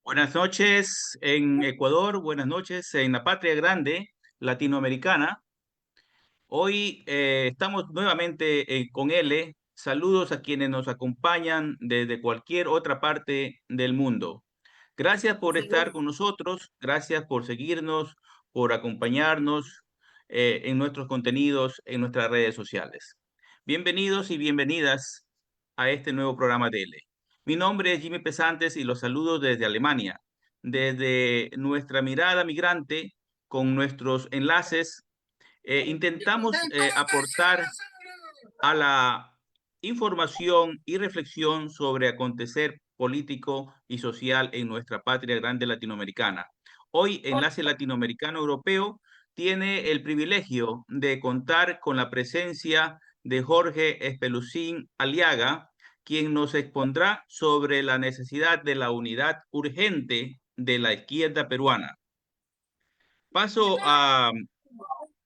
Buenas noches en Ecuador, buenas noches en la patria grande latinoamericana. Hoy estamos nuevamente con L. Saludos a quienes nos acompañan desde cualquier otra parte del mundo. Gracias por estar con nosotros, gracias por seguirnos, por acompañarnos en nuestros contenidos, en nuestras redes sociales. Bienvenidos y bienvenidas a este nuevo programa de L. Mi nombre es Jimmy Pesantes y los saludo desde Alemania, desde nuestra mirada migrante, con nuestros enlaces intentamos aportar a la información y reflexión sobre acontecer político y social en nuestra patria grande latinoamericana. Hoy, Enlace Latinoamericano Europeo tiene el privilegio de contar con la presencia de Jorge Espelucín Aliaga, quien nos expondrá sobre la necesidad de la unidad urgente de la izquierda peruana. Paso a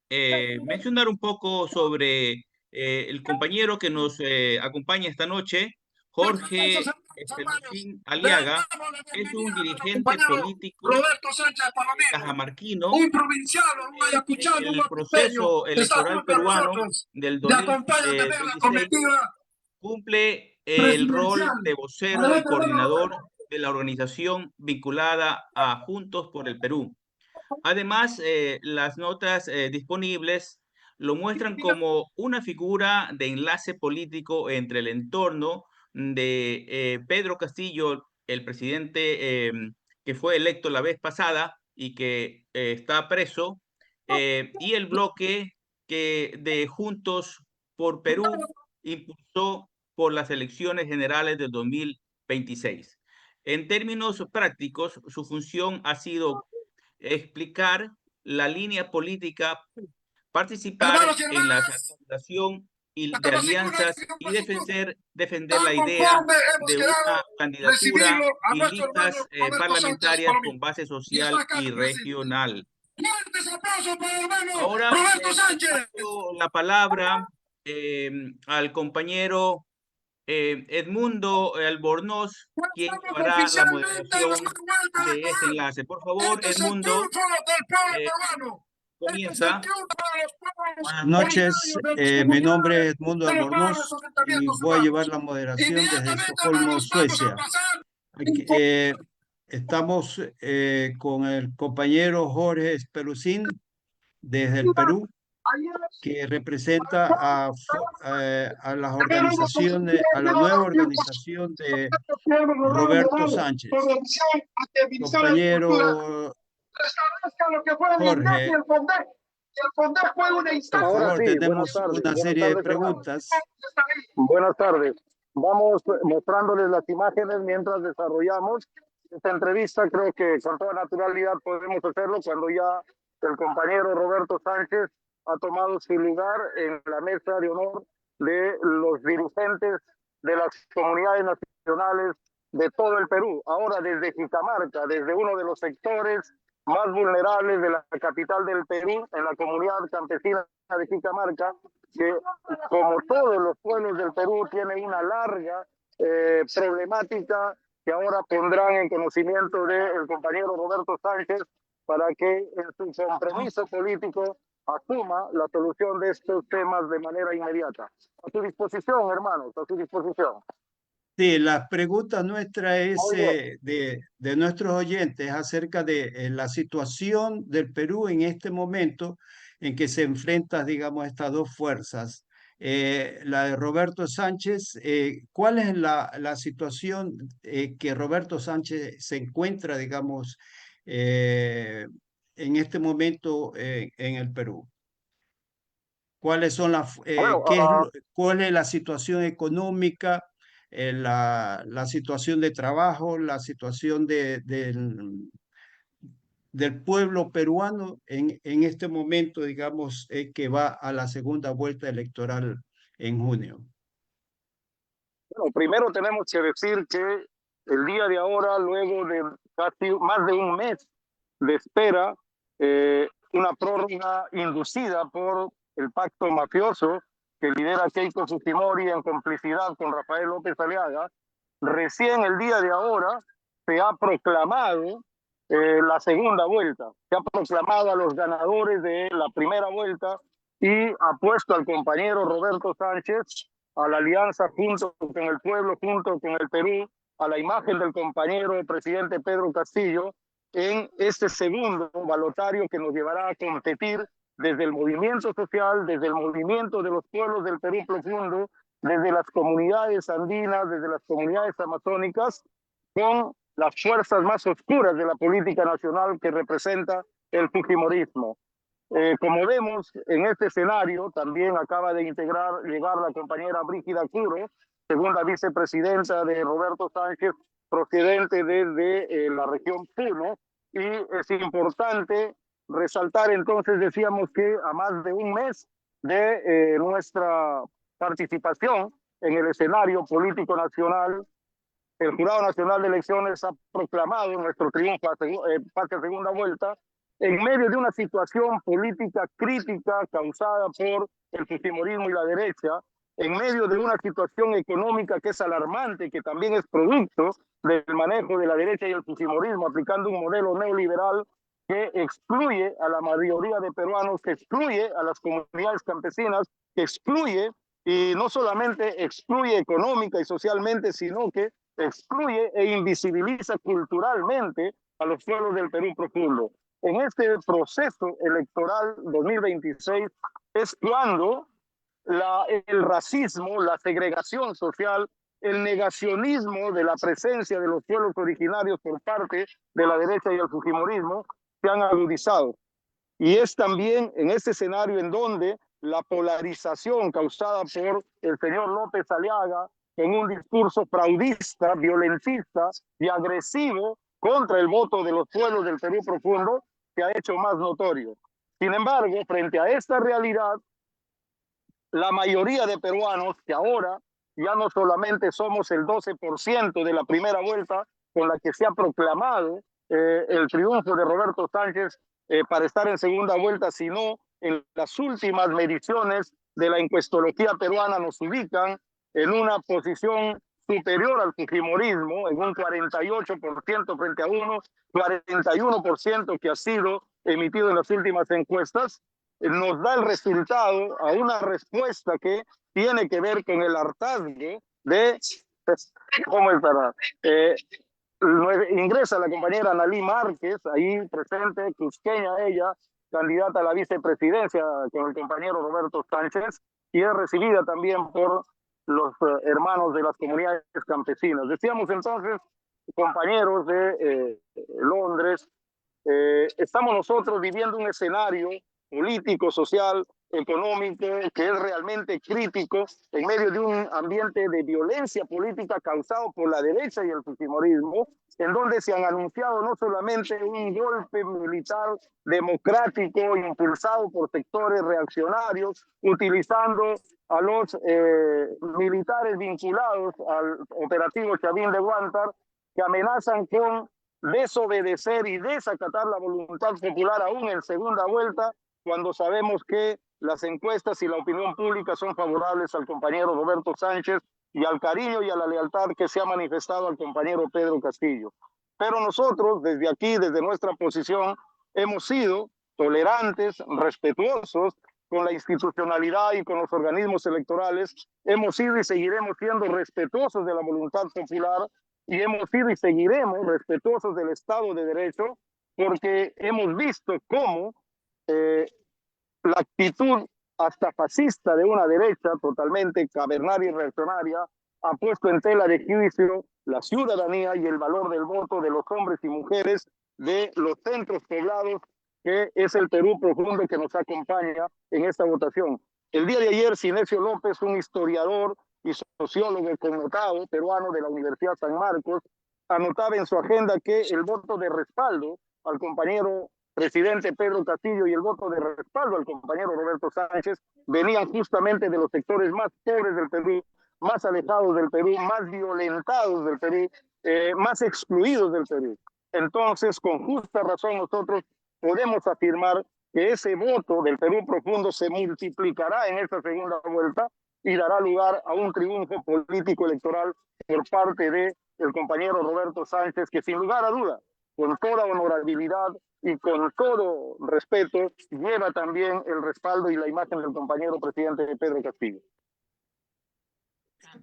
mencionar un poco sobre el compañero que nos acompaña esta noche, Jorge Espelucín Aliaga. Es un dirigente Compañero político Roberto Sánchez Palomino, cajamarquino. un provinciano, un ayacuchano, En un el oaxaqueño, proceso está electoral junto a peruano nosotros. del Le acompaña también la 2026 comitiva cumple el rol presidencial. de vocero y coordinador de la organización vinculada a Juntos por el Perú. Además, las notas disponibles lo muestran como una figura de enlace político entre el entorno de Pedro Castillo, el presidente que fue electo la vez pasada y que está preso, y el bloque que de Juntos por Perú impulsó por las elecciones generales del 2026. En términos prácticos, su función ha sido explicar la línea política, participar Hermanos y en la hermanas, articulación y de estamos seguros alianzas que con y nosotros, defender tan la idea conforme hemos de una quedado recibirlo candidatura a y nuestro hermano listas Roberto Sánchez parlamentarias con Palomino. base Y está social acá y presente. regional. Fuertes aplausos para el hermano Ahora Roberto Sánchez. paso la palabra al compañero Edmundo Albornoz, quien Estamos llevará la oficialmente en la moderación vuelta de este electoral. enlace. Por favor, Este es el Edmundo, triunfo del pueblo eh, peruano. Este es el comienza. triunfo de los pueblos Buenas noches, originarios, de las mi nombre comunidades, es Edmundo de los barrios, Albornoz y asentamientos voy a llevar urbanos. la moderación desde Inmediatamente, Estocolmo, hermanos, vamos a Suecia. pasar. Estamos con el compañero Jorge Espelucín desde el Perú, que representa a las organizaciones, a la nueva organización de Roberto Sánchez. Compañero Lo que fue el INDEC y Jorge, el FONDEC. El FONDEC fue una por instancia. favor, Sí, tenemos una serie de hermano. preguntas. Buenas tardes. Vamos mostrándoles las imágenes mientras desarrollamos esta entrevista. Creo que con toda naturalidad podemos hacerlo cuando ya el compañero Roberto Sánchez ha tomado su lugar en la mesa de honor de los dirigentes de las comunidades nacionales de todo el Perú. Ahora desde Jicamarca, desde uno de los sectores más vulnerables de la capital del Perú, en la comunidad campesina de Jicamarca, que como todos los pueblos del Perú tienen una larga problemática que ahora pondrán en conocimiento del compañero Roberto Sánchez para que en su compromiso político asuma la solución de estos temas de manera inmediata. A su disposición, hermanos, a su disposición. Sí, la pregunta nuestra es Muy bien. de nuestros oyentes acerca de la situación del Perú en este momento en que se enfrentan, digamos, estas dos fuerzas. La de Roberto Sánchez, ¿cuál es la situación que Roberto Sánchez se encuentra, digamos, en este momento en el Perú? ¿Cuáles son Bueno, cuál es la situación económica, la situación de trabajo, la situación del pueblo peruano en este momento, digamos, que va a la segunda vuelta electoral en junio? bueno, primero tenemos que decir que el día de ahora, luego de casi más de un mes de espera, una prórroga inducida por el pacto mafioso que lidera Keiko Fujimori en complicidad con Rafael López Aliaga, recién el día de ahora se ha proclamado la segunda vuelta, se ha proclamado a los ganadores de la primera vuelta y ha puesto al compañero Roberto Sánchez, a la alianza junto con el pueblo, junto con el Perú, a la imagen del compañero presidente Pedro Castillo, en este segundo balotario que nos llevará a competir desde el movimiento social, desde el movimiento de los pueblos del Perú profundo, desde las comunidades andinas, desde las comunidades amazónicas, con las fuerzas más oscuras de la política nacional que representa el fujimorismo. Como vemos en este escenario, también acaba de llegar la compañera Brígida Curo, segunda vicepresidenta de Roberto Sánchez, procedente desde la región Puno, y es importante resaltar entonces, decíamos que a más de un mes de nuestra participación en el escenario político nacional, el Jurado Nacional de Elecciones ha proclamado nuestro triunfo hacia segunda vuelta en medio de una situación política crítica causada por el fujimorismo y la derecha, en medio de una situación económica que es alarmante, que también es producto del manejo de la derecha y el fujimorismo, aplicando un modelo neoliberal que excluye a la mayoría de peruanos, que excluye a las comunidades campesinas, que excluye, y no solamente excluye económica y socialmente, sino que excluye e invisibiliza culturalmente a los pueblos del Perú profundo. En este proceso electoral 2026 es cuando el racismo, la segregación social, el negacionismo de la presencia de los pueblos originarios por parte de la derecha y el fujimorismo se han agudizado. Y es también en este escenario en donde la polarización causada por el señor López Aliaga, en un discurso fraudista, violentista y agresivo contra el voto de los pueblos del Perú profundo, se ha hecho más notorio. Sin embargo, frente a esta realidad, la mayoría de peruanos, que ahora ya no solamente somos el 12% de la primera vuelta con la que se ha proclamado el triunfo de Roberto Sánchez para estar en segunda vuelta, sino en las últimas mediciones de la encuestología peruana nos ubican en una posición superior al fujimorismo, en un 48% frente a 41% que ha sido emitido en las últimas encuestas, nos da el resultado a una respuesta que tiene que ver con el hartazgo de... ¿Cómo estará? Ingresa la compañera Analí Márquez, ahí presente, cusqueña ella, candidata a la vicepresidencia con el compañero Roberto Sánchez, y es recibida también por los hermanos de las comunidades campesinas. Decíamos entonces, compañeros de Londres, estamos nosotros viviendo un escenario político, social, económico, que es realmente crítico en medio de un ambiente de violencia política causado por la derecha y el fujimorismo, en donde se han anunciado no solamente un golpe militar democrático impulsado por sectores reaccionarios, utilizando a los militares vinculados al operativo Chavín de Huántar, que amenazan con desobedecer y desacatar la voluntad popular aún en segunda vuelta, cuando sabemos que las encuestas y la opinión pública son favorables al compañero Roberto Sánchez y al cariño y a la lealtad que se ha manifestado al compañero Pedro Castillo. Pero nosotros, desde aquí, desde nuestra posición, hemos sido tolerantes, respetuosos con la institucionalidad y con los organismos electorales, hemos sido y seguiremos siendo respetuosos de la voluntad popular, y hemos sido y seguiremos respetuosos del Estado de Derecho, porque hemos visto cómo la actitud hasta fascista de una derecha totalmente cavernaria y reaccionaria ha puesto en tela de juicio la ciudadanía y el valor del voto de los hombres y mujeres de los centros poblados, que es el Perú profundo que nos acompaña en esta votación. El día de ayer, Sinesio López, un historiador y sociólogo connotado peruano de la Universidad San Marcos, anotaba en su agenda que el voto de respaldo al compañero presidente Pedro Castillo y el voto de respaldo al compañero Roberto Sánchez venían justamente de los sectores más pobres del Perú, más alejados del Perú, más violentados del Perú, más excluidos del Perú. Entonces, con justa razón, nosotros podemos afirmar que ese voto del Perú profundo se multiplicará en esta segunda vuelta y dará lugar a un triunfo político electoral por parte de el compañero Roberto Sánchez, que sin lugar a duda, con toda honorabilidad y con todo respeto, lleva también el respaldo y la imagen del compañero presidente Pedro Castillo.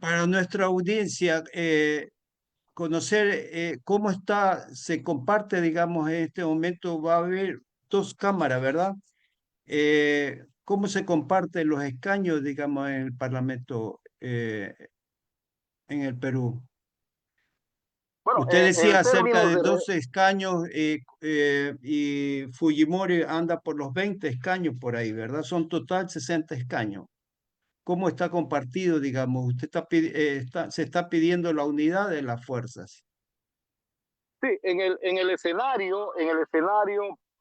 Para nuestra audiencia, conocer cómo se comparte, digamos, en este momento va a haber dos cámaras, ¿verdad? ¿Cómo se comparten los escaños, digamos, en el Parlamento en el Perú? Bueno, Usted decía en acerca términos de de 12 escaños y Fujimori anda por los 20 escaños por ahí, ¿verdad? Son total 60 escaños. ¿Cómo está compartido, digamos? Usted se está pidiendo la unidad de las fuerzas. sí, en el escenario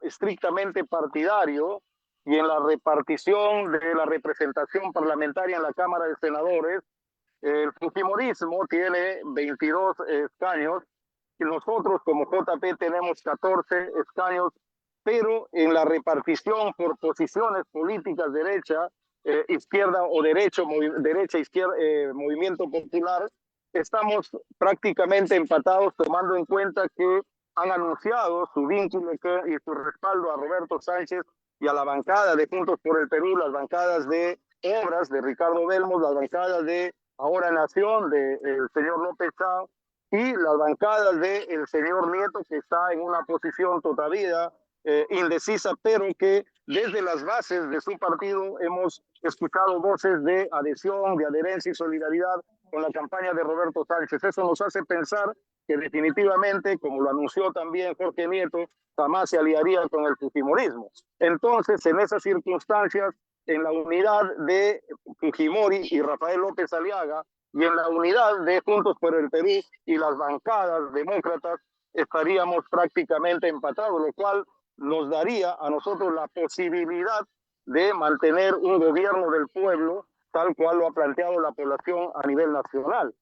estrictamente partidario y en la repartición de la representación parlamentaria en la Cámara de Senadores, el fujimorismo tiene 22 escaños y nosotros como JP tenemos 14 escaños, pero en la repartición por posiciones políticas derecha, izquierda o derecha, izquierda, movimiento popular, estamos prácticamente empatados, tomando en cuenta que han anunciado su vínculo y su respaldo a Roberto Sánchez y a la bancada de Juntos por el Perú, las bancadas de Obras de Ricardo Belmos, las bancadas de Ahora Nación del señor López Chao y las bancadas del señor Nieto, que está en una posición todavía indecisa, pero que desde las bases de su partido hemos escuchado voces de adhesión, de adherencia y solidaridad con la campaña de Roberto Sánchez. Eso nos hace pensar que definitivamente, como lo anunció también Jorge Nieto, jamás se aliaría con el fujimorismo. Entonces, en esas circunstancias, en la unidad de Fujimori y Rafael López Aliaga y en la unidad de Juntos por el Perú y las bancadas demócratas, estaríamos prácticamente empatados, lo cual nos daría a nosotros la posibilidad de mantener un gobierno del pueblo tal cual lo ha planteado la población a nivel nacional.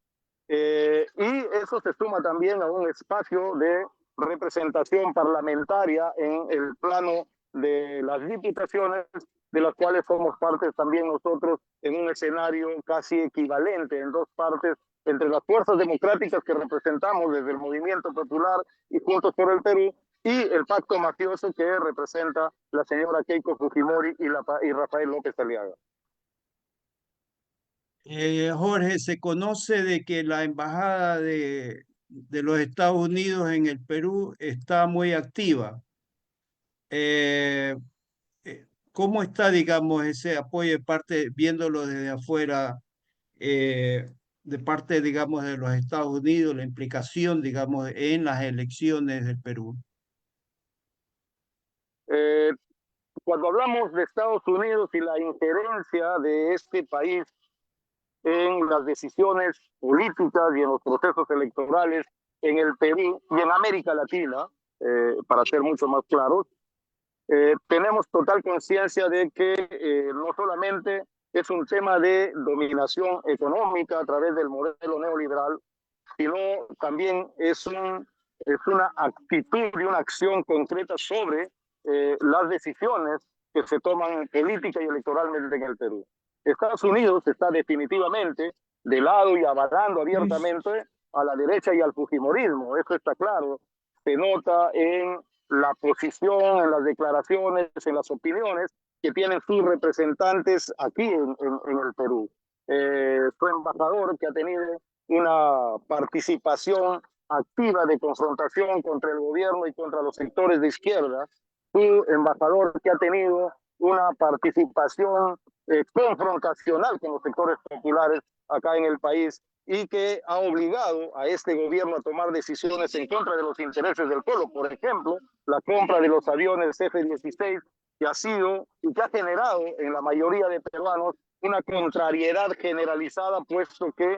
Y eso se suma también a un espacio de representación parlamentaria en el plano de las diputaciones, de las cuales somos parte también nosotros en un escenario casi equivalente en dos partes entre las fuerzas democráticas que representamos desde el Movimiento Popular y Juntos por el Perú y el pacto mafioso que representa la señora Keiko Fujimori y Rafael López Aliaga. Jorge, se conoce de que la embajada de los Estados Unidos en el Perú está muy activa. ¿Cómo está, digamos, ese apoyo de parte, viéndolo desde afuera, de parte, digamos, de los Estados Unidos, la implicación, digamos, en las elecciones del Perú? Cuando hablamos de Estados Unidos y la injerencia de este país en las decisiones políticas y en los procesos electorales en el Perú y en América Latina, para ser mucho más claros, tenemos total conciencia de que no solamente es un tema de dominación económica a través del modelo neoliberal, sino también es una actitud y una acción concreta sobre las decisiones que se toman política y electoralmente en el Perú. Estados Unidos está definitivamente de lado y avalando abiertamente a la derecha y al fujimorismo, eso está claro, se nota en la posición, en las declaraciones, en las opiniones que tienen sus representantes aquí en el Perú. Su embajador, que ha tenido una participación activa de confrontación contra el gobierno y contra los sectores de izquierda, su embajador, que ha tenido una participación confrontacional con los sectores populares acá en el país y que ha obligado a este gobierno a tomar decisiones en contra de los intereses del pueblo. Por ejemplo, la compra de los aviones F-16, que ha sido y que ha generado en la mayoría de peruanos una contrariedad generalizada, puesto que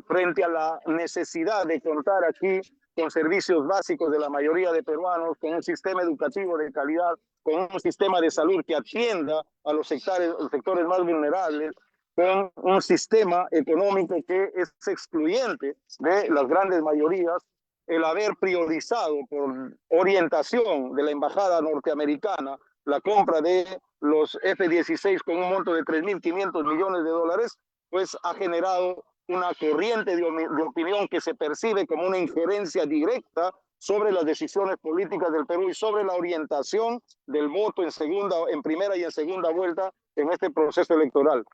frente a la necesidad de contar aquí con servicios básicos de la mayoría de peruanos, con un sistema educativo de calidad, con un sistema de salud que atienda a los sectores más vulnerables, con un sistema económico que es excluyente de las grandes mayorías, el haber priorizado por orientación de la embajada norteamericana la compra de los F-16 con un monto de $3.500 millones, pues ha generado una corriente de opinión que se percibe como una injerencia directa sobre las decisiones políticas del Perú y sobre la orientación del voto en primera y en segunda vuelta en este proceso electoral.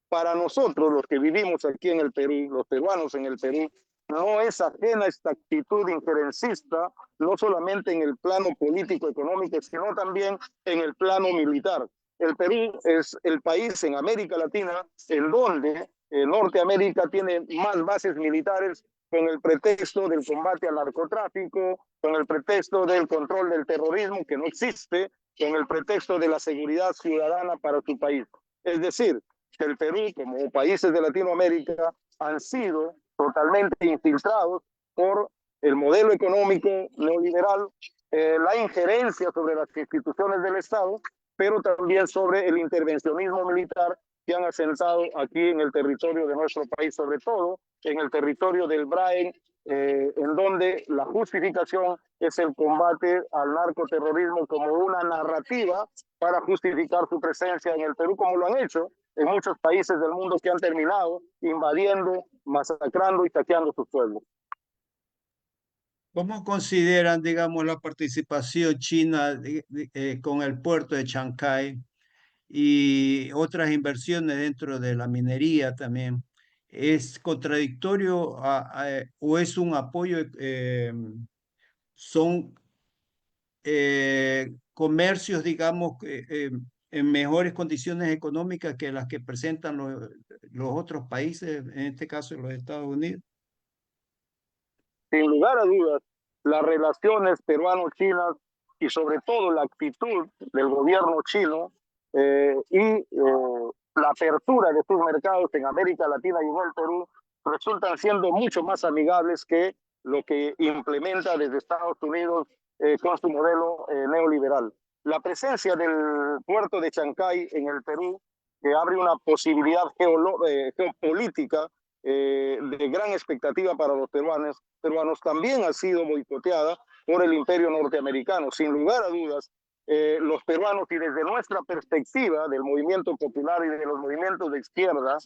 Para nosotros, los que vivimos aquí en el Perú, los peruanos en el Perú, no es ajena esta actitud injerencista, no solamente en el plano político, económico, sino también en el plano militar. El Perú es el país en América Latina en donde Norteamérica tiene más bases militares con el pretexto del combate al narcotráfico, con el pretexto del control del terrorismo, que no existe, con el pretexto de la seguridad ciudadana para su país. Es decir, que el Perú, como países de Latinoamérica, han sido totalmente infiltrados por el modelo económico neoliberal, la injerencia sobre las instituciones del Estado, pero también sobre el intervencionismo militar que han asentado aquí en el territorio de nuestro país, sobre todo en el territorio del Brain, en donde la justificación es el combate al narcoterrorismo como una narrativa para justificar su presencia en el Perú, como lo han hecho en muchos países del mundo que han terminado invadiendo, masacrando y saqueando sus pueblos. ¿Cómo consideran, digamos, la participación china con el puerto de Chancay y otras inversiones dentro de la minería también? ¿Es contradictorio o es un apoyo? ¿Son comercios, digamos, en mejores condiciones económicas que las que presentan los otros países, en este caso los Estados Unidos? Sin lugar a dudas, las relaciones peruano-chinas y sobre todo la actitud del gobierno chino y la apertura de sus mercados en América Latina y en el Perú resultan siendo mucho más amigables que lo que implementa desde Estados Unidos con su modelo neoliberal. La presencia del puerto de Chancay en el Perú, que abre una posibilidad geopolítica de gran expectativa para los peruanos, también ha sido boicoteada por el imperio norteamericano. Sin lugar a dudas, los peruanos, y desde nuestra perspectiva del movimiento popular y de los movimientos de izquierda,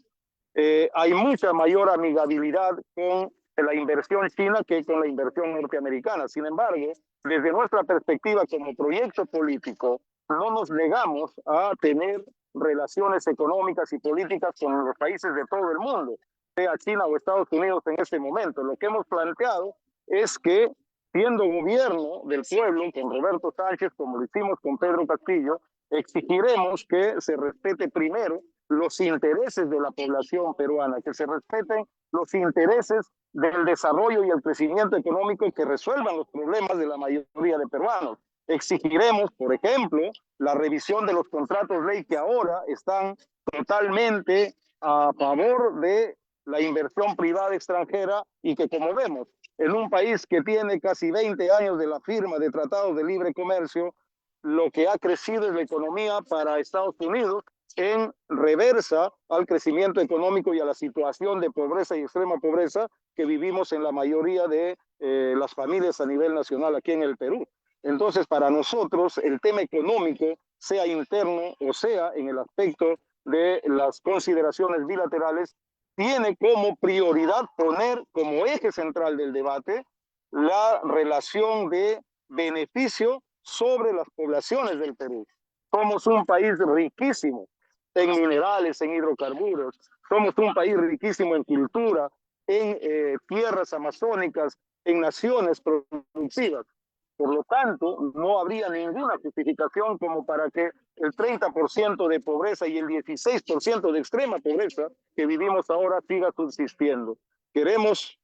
hay mucha mayor amigabilidad con la inversión china que con la inversión norteamericana. Sin embargo, desde nuestra perspectiva como proyecto político, no nos negamos a tener relaciones económicas y políticas con los países de todo el mundo, sea China o Estados Unidos en este momento. Lo que hemos planteado es que, siendo gobierno del pueblo, con Roberto Sánchez, como lo hicimos con Pedro Castillo, exigiremos que se respete primero los intereses de la población peruana, que se respeten los intereses del desarrollo y el crecimiento económico que resuelvan los problemas de la mayoría de peruanos. Exigiremos, por ejemplo, la revisión de los contratos ley que ahora están totalmente a favor de la inversión privada extranjera y que, como vemos, en un país que tiene casi 20 años de la firma de tratados de libre comercio, lo que ha crecido es la economía para Estados Unidos en reversa al crecimiento económico y a la situación de pobreza y extrema pobreza que vivimos en la mayoría de las familias a nivel nacional aquí en el Perú. Entonces, para nosotros, el tema económico, sea interno o sea en el aspecto de las consideraciones bilaterales, tiene como prioridad poner como eje central del debate la relación de beneficio sobre las poblaciones del Perú. Somos un país riquísimo en minerales, en hidrocarburos, somos un país riquísimo en cultura, en tierras amazónicas, en naciones productivas. Por lo tanto, no habría ninguna justificación como para que el 30% de pobreza y el 16% de extrema pobreza que vivimos ahora siga subsistiendo. Queremos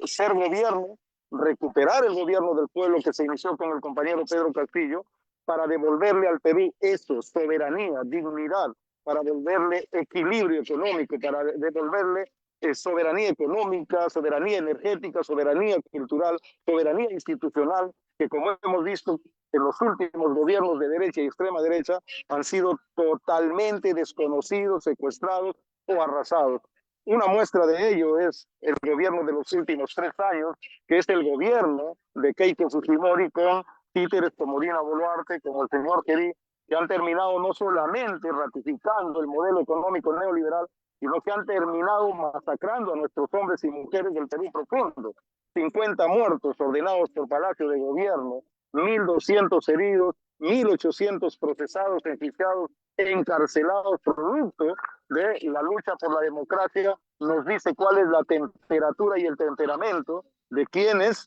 ser gobierno, recuperar el gobierno del pueblo que se inició con el compañero Pedro Castillo, para devolverle al Perú eso, soberanía, dignidad, para devolverle equilibrio económico, para devolverle soberanía económica, soberanía energética, soberanía cultural, soberanía institucional, que como hemos visto en los últimos gobiernos de derecha y extrema derecha han sido totalmente desconocidos, secuestrados o arrasados. Una muestra de ello es el gobierno de los últimos 3 años, que es el gobierno de Keiko Fujimori con títeres como Dina Boluarte, como el señor Kerí, que han terminado no solamente ratificando el modelo económico neoliberal, sino que han terminado masacrando a nuestros hombres y mujeres del Perú profundo. 50 muertos ordenados por Palacio de Gobierno, 1.200 heridos, 1.800 procesados, enjuiciados, encarcelados, producto de la lucha por la democracia, nos dice cuál es la temperatura y el temperamento de quienes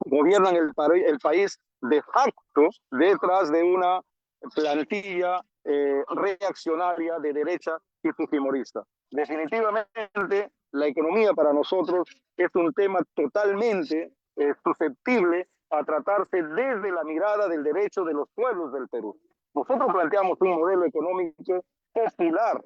gobiernan el país de facto detrás de una plantilla reaccionaria de derecha y fujimorista. Definitivamente, la economía para nosotros es un tema totalmente susceptible a tratarse desde la mirada del derecho de los pueblos del Perú. Nosotros planteamos un modelo económico popular,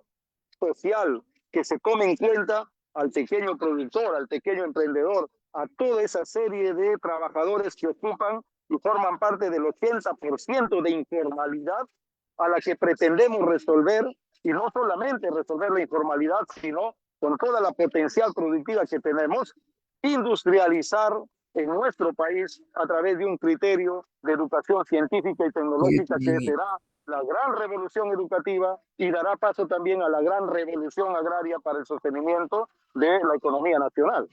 social, que se tome en cuenta al pequeño productor, al pequeño emprendedor, a toda esa serie de trabajadores que ocupan y forman parte del 80% de informalidad a la que pretendemos resolver, y no solamente resolver la informalidad, sino con toda la potencial productiva que tenemos, industrializar en nuestro país a través de un criterio de educación científica y tecnológica que será la gran revolución educativa y dará paso también a la gran revolución agraria para el sostenimiento de la economía nacional.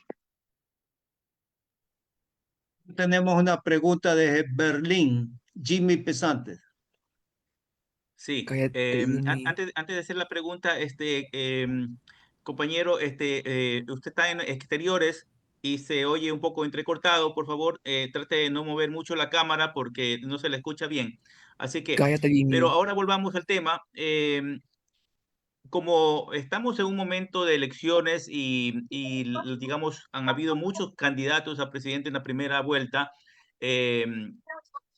Tenemos una pregunta desde Berlín, Jimmy Pesantes. Sí, Cállate, Jimmy. antes de hacer la pregunta, compañero, usted está en exteriores y se oye un poco entrecortado. Por favor, trate de no mover mucho la cámara porque no se le escucha bien. Así que, Cállate, pero Jimmy. ahora volvamos al tema. Como estamos en un momento de elecciones digamos, han habido muchos candidatos a presidente en la primera vuelta,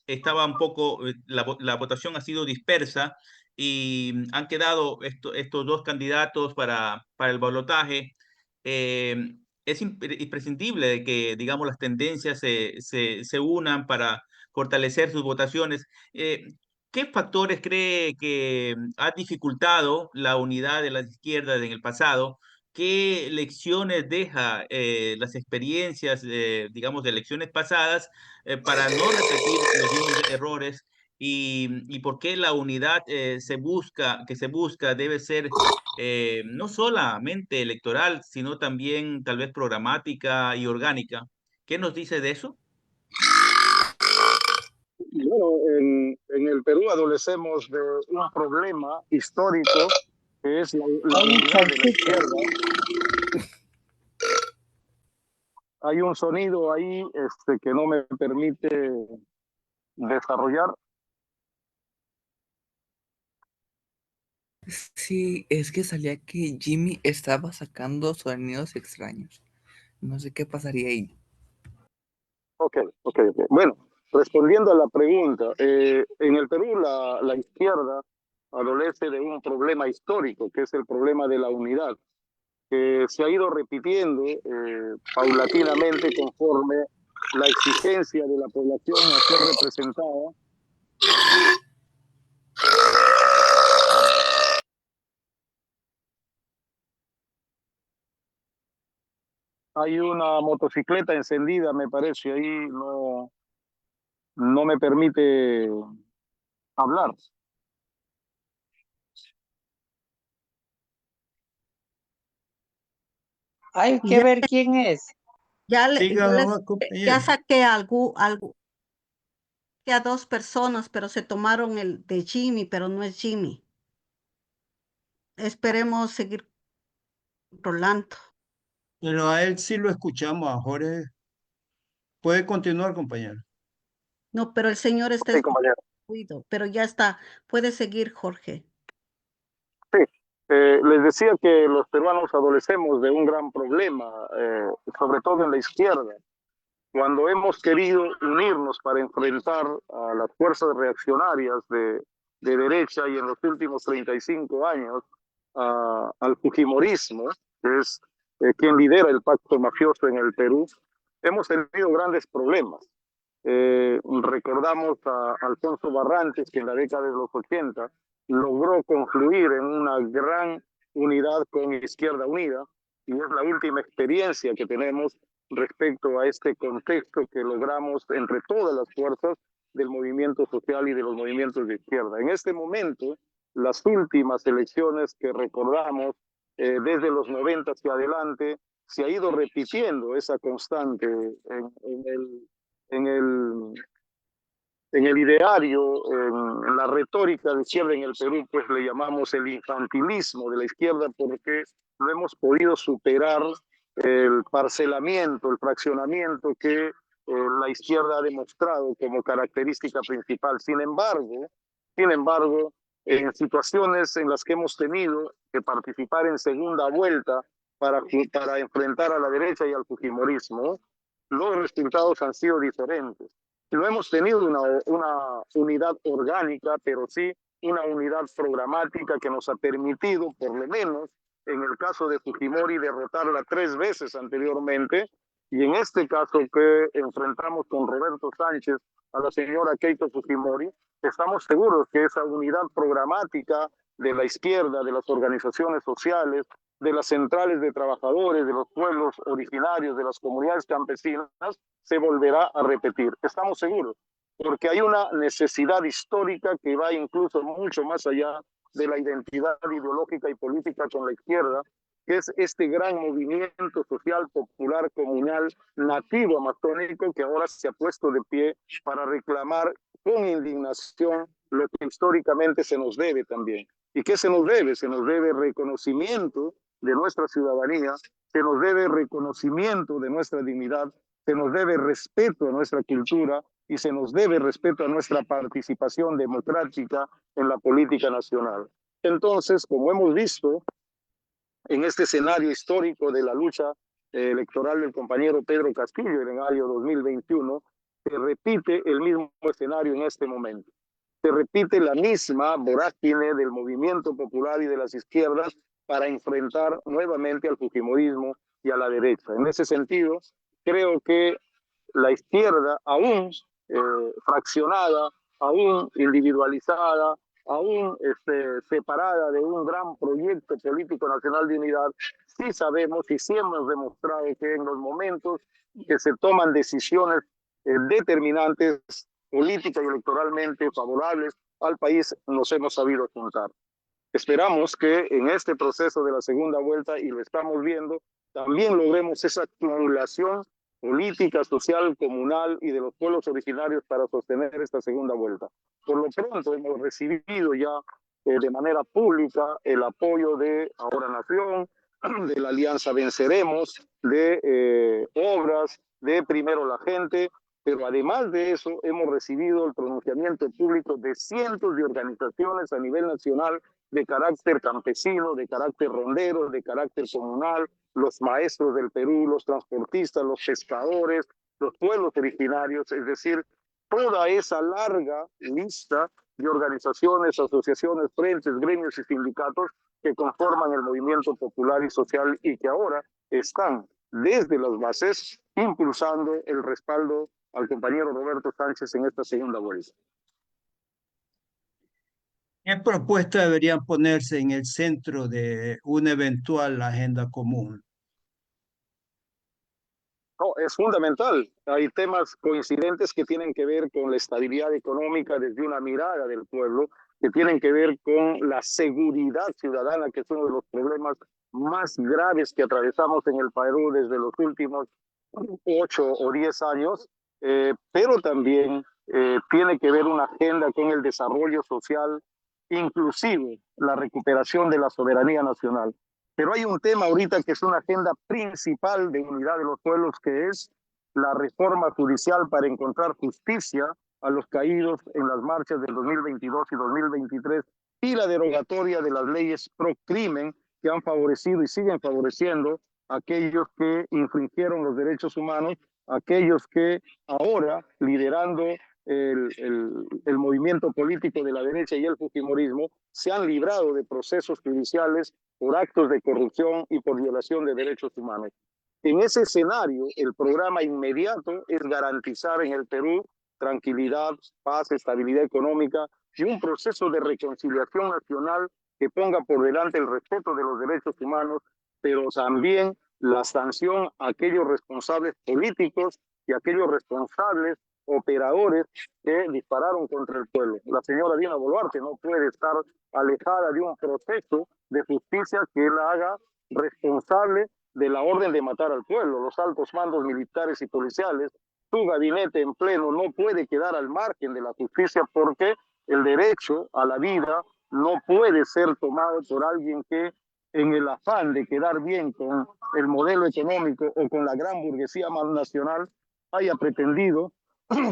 estaba un poco, la votación ha sido dispersa y han quedado estos dos candidatos para el balotaje. Eh, es imprescindible de que, digamos, las tendencias se unan para fortalecer sus votaciones. ¿Qué factores cree que ha dificultado la unidad de las izquierdas en el pasado? ¿Qué lecciones deja las experiencias, digamos, de elecciones pasadas para no repetir los mismos errores? Y por qué la unidad que se busca debe ser no solamente electoral, sino también tal vez programática y orgánica? ¿Qué nos dice de eso? Bueno, en el Perú adolecemos de un problema histórico que es la unidad de la izquierda. Hay un sonido ahí que no me permite desarrollar. Sí, es que salía que Jimmy estaba sacando sonidos extraños. No sé qué pasaría ahí. Ok. Bueno, respondiendo a la pregunta, en el Perú la izquierda adolece de un problema histórico, que es el problema de la unidad, que se ha ido repitiendo paulatinamente conforme la exigencia de la población a ser representada. Hay una motocicleta encendida, me parece, ahí no me permite hablar. Hay que ver quién es. Siga, compañero. Ya saqué algo que a dos personas, pero se tomaron el de Jimmy, pero no es Jimmy. Esperemos seguir controlando. Pero a él sí lo escuchamos, a Jorge. Puede continuar, compañero. No, pero el señor está Sí, compañero. escuchando, pero ya está. Puede seguir, Jorge. Sí, les decía que los peruanos adolecemos de un gran problema, sobre todo en la izquierda. Cuando hemos querido unirnos para enfrentar a las fuerzas reaccionarias de derecha y en los últimos 35 años al fujimorismo, que es quien lidera el pacto mafioso en el Perú, hemos tenido grandes problemas. Recordamos a Alfonso Barrantes, que en la década de los 80 logró confluir en una gran unidad con Izquierda Unida, y es la última experiencia que tenemos respecto a este contexto que logramos entre todas las fuerzas del movimiento social y de los movimientos de izquierda. En este momento, las últimas elecciones que recordamos desde los 90 hacia adelante, se ha ido repitiendo esa constante en el ideario, en la retórica de izquierda en el Perú, pues le llamamos el infantilismo de la izquierda, porque no hemos podido superar el parcelamiento, el fraccionamiento que la izquierda ha demostrado como característica principal. Sin embargo, en situaciones en las que hemos tenido que participar en segunda vuelta para enfrentar a la derecha y al fujimorismo, los resultados han sido diferentes. No hemos tenido una unidad orgánica, pero sí una unidad programática que nos ha permitido, por lo menos en el caso de Fujimori, derrotarla 3 veces anteriormente, y en este caso que enfrentamos con Roberto Sánchez a la señora Keiko Fujimori, estamos seguros que esa unidad programática de la izquierda, de las organizaciones sociales, de las centrales de trabajadores, de los pueblos originarios, de las comunidades campesinas, se volverá a repetir. Estamos seguros, porque hay una necesidad histórica que va incluso mucho más allá de la identidad ideológica y política con la izquierda, que es este gran movimiento social, popular, comunal, nativo amazónico, que ahora se ha puesto de pie para reclamar con indignación lo que históricamente se nos debe también. ¿Y qué se nos debe? Se nos debe reconocimiento de nuestra ciudadanía, se nos debe reconocimiento de nuestra dignidad, se nos debe respeto a nuestra cultura y se nos debe respeto a nuestra participación democrática en la política nacional. Entonces, como hemos visto en este escenario histórico de la lucha electoral del compañero Pedro Castillo en el año 2021, se repite el mismo escenario en este momento. Se repite la misma vorágine del movimiento popular y de las izquierdas para enfrentar nuevamente al fujimorismo y a la derecha. En ese sentido, creo que la izquierda, aún fraccionada, aún individualizada, aún separada de un gran proyecto político nacional de unidad, sí sabemos y sí hemos demostrado que en los momentos que se toman decisiones determinantes, política y electoralmente favorables al país, nos hemos sabido juntar. Esperamos que en este proceso de la segunda vuelta, y lo estamos viendo, también logremos esa acumulación política, social, comunal y de los pueblos originarios para sostener esta segunda vuelta. Por lo pronto hemos recibido ya de manera pública el apoyo de Ahora Nación, de la Alianza Venceremos, de Obras, de Primero la Gente, pero además de eso hemos recibido el pronunciamiento público de cientos de organizaciones a nivel nacional de carácter campesino, de carácter rondero, de carácter comunal, los maestros del Perú, los transportistas, los pescadores, los pueblos originarios, es decir, toda esa larga lista de organizaciones, asociaciones, frentes, gremios y sindicatos que conforman el movimiento popular y social y que ahora están desde las bases impulsando el respaldo al compañero Roberto Sánchez en esta segunda vuelta. ¿Qué propuestas deberían ponerse en el centro de una eventual agenda común? No, es fundamental. Hay temas coincidentes que tienen que ver con la estabilidad económica desde una mirada del pueblo, que tienen que ver con la seguridad ciudadana, que es uno de los problemas más graves que atravesamos en el Perú desde los últimos 8 o 10 años, pero también tiene que ver una agenda con el desarrollo social, inclusive la recuperación de la soberanía nacional. Pero hay un tema ahorita que es una agenda principal de unidad de los pueblos, que es la reforma judicial para encontrar justicia a los caídos en las marchas del 2022 y 2023 y la derogatoria de las leyes pro crimen que han favorecido y siguen favoreciendo a aquellos que infringieron los derechos humanos, aquellos que ahora, liderando el movimiento político de la derecha y el fujimorismo, se han librado de procesos judiciales por actos de corrupción y por violación de derechos humanos. En ese escenario, el programa inmediato es garantizar en el Perú tranquilidad, paz, estabilidad económica y un proceso de reconciliación nacional que ponga por delante el respeto de los derechos humanos, pero también la sanción a aquellos responsables políticos y a aquellos responsables operadores que dispararon contra el pueblo. La señora Dina Boluarte no puede estar alejada de un proceso de justicia que la haga responsable de la orden de matar al pueblo. Los altos mandos militares y policiales, su gabinete en pleno, no puede quedar al margen de la justicia, porque el derecho a la vida no puede ser tomado por alguien que, en el afán de quedar bien con el modelo económico o con la gran burguesía más nacional, haya pretendido